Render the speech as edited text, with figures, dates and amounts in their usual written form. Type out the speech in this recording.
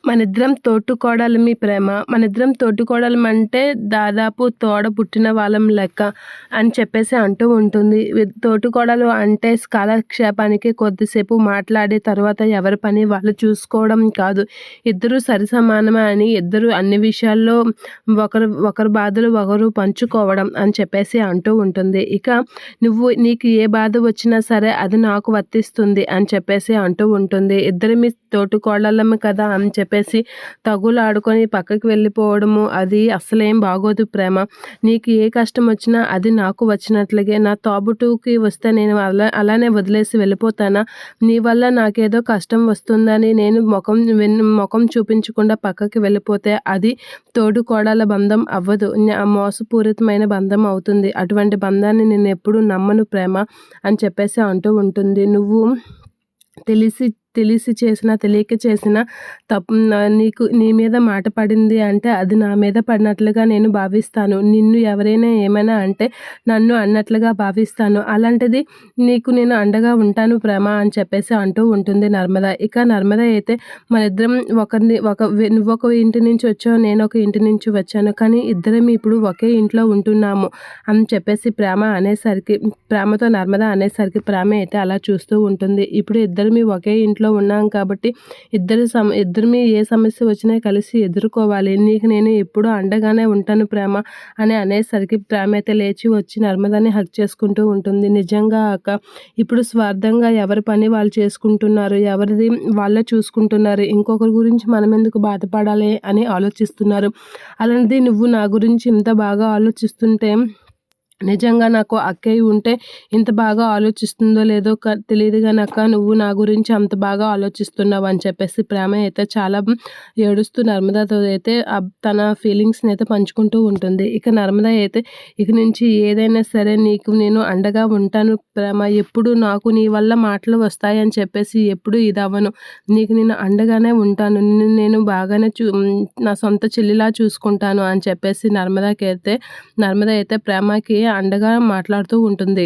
మనిద్దరం తోటికోడళ్ళమి ప్రేమ. మనిద్దరం తోటికోడళ్ళమంటే దాదాపు తోడ పుట్టిన వాళ్ళం లెక్క అని చెప్పేసి అంటూ ఉంటుంది. తోటికోడలు అంటే కాలక్షేపానికి కొద్దిసేపు మాట్లాడి తర్వాత ఎవరి పని వాళ్ళు చూసుకోవడం కాదు. ఇద్దరు సరిసమానమే అని, ఇద్దరు అన్ని విషయాల్లో ఒకరి బాధలు ఒకరు పంచుకోవడం అని చెప్పేసి అంటూ ఉంటుంది. ఇక నీకు ఏ బాధ వచ్చినా సరే అది నాకు వర్తిస్తుంది అని చెప్పేసి అంటూ ఉంటుంది. ఇద్దరిమి తోటికోడళ్ళమే కదా అని చెప్పేసి తగులాడుకొని పక్కకి వెళ్ళిపోవడము అది అస్సలేం బాగోదు ప్రేమ. నీకు ఏ కష్టం వచ్చినా అది నాకు వచ్చినట్లుగే, నా తోబుట్టువుకి వస్తే నేను అలానే వదిలేసి వెళ్ళిపోతానా? నీ వల్ల నాకేదో కష్టం వస్తుందని నేను ముఖం చూపించకుండా పక్కకి వెళ్ళిపోతే అది తోడుకోడళ్ళ బంధం అవ్వదు, మోసపూరితమైన బంధం అవుతుంది. అటువంటి బంధాన్ని నేను ఎప్పుడు నమ్మను ప్రేమ అని చెప్పేసి అంటూ ఉంటుంది. నువ్వు తెలిసి చేసినా తెలియక చేసిన తప్పు నీ మీద మాట పడింది అంటే అది నా మీద పడినట్లుగా నేను భావిస్తాను. నిన్ను ఎవరైనా ఏమైనా అంటే నన్ను అన్నట్లుగా భావిస్తాను. అలాంటిది నీకు నేను అండగా ఉంటాను ప్రేమ అని చెప్పేసి అంటూ ఉంటుంది నర్మద. ఇక నర్మద అయితే మనిద్దరం నువ్వు ఒక ఇంటి నుంచి వచ్చావు, నేను ఒక ఇంటి నుంచి వచ్చాను, కానీ ఇద్దరం ఇప్పుడు ఒకే ఇంట్లో ఉంటున్నాము అని చెప్పేసి ప్రేమతో నర్మద అనేసరికి ప్రేమ అయితే అలా చూస్తూ ఉంటుంది. ఇప్పుడు ఇద్దరిమి ఒకే ఇంట్లో ఉన్నాం కాబట్టి ఇద్దరిమి ఏ సమస్య వచ్చినా కలిసి ఎదుర్కోవాలి. నీకు నేను ఎప్పుడూ అండగానే ఉంటాను ప్రేమ అని అనేసరికి ప్రేమ అయితే లేచి వచ్చి నర్మదని హగ్ చేసుకుంటూ ఉంటుంది. నిజంగా అక్క, ఇప్పుడు స్వార్థంగా ఎవరి పని వాళ్ళు చేసుకుంటున్నారు, ఎవరిది వాళ్ళే చూసుకుంటున్నారు, ఇంకొకరి గురించి మనం ఎందుకు బాధపడాలి అని ఆలోచిస్తున్నారు. అలాంటిది నువ్వు నా గురించి ఇంత బాగా ఆలోచిస్తుంటే నిజంగా నాకు అక్కయ్య ఉంటే ఇంత బాగా ఆలోచిస్తుందో లేదో తెలియదు కానీ అక్క, నువ్వు నా గురించి అంత బాగా ఆలోచిస్తున్నావు అని చెప్పేసి ప్రేమ అయితే చాలా ఏడుస్తూ నర్మదతో అయితే తన ఫీలింగ్స్ని అయితే పంచుకుంటూ ఉంటుంది. ఇక నర్మద అయితే ఇక నుంచి ఏదైనా సరే నీకు నేను అండగా ఉంటాను ప్రేమ, ఎప్పుడు నాకు నీ వల్ల మాటలు వస్తాయని చెప్పేసి ఎప్పుడు ఇది అవ్వను, నీకు నేను అండగానే ఉంటాను, నేను బాగానే నా సొంత చెల్లిలా చూసుకుంటాను అని చెప్పేసి నర్మద అయితే ప్రేమకి అండగా మాట్లాడుతూ ఉంటుంది.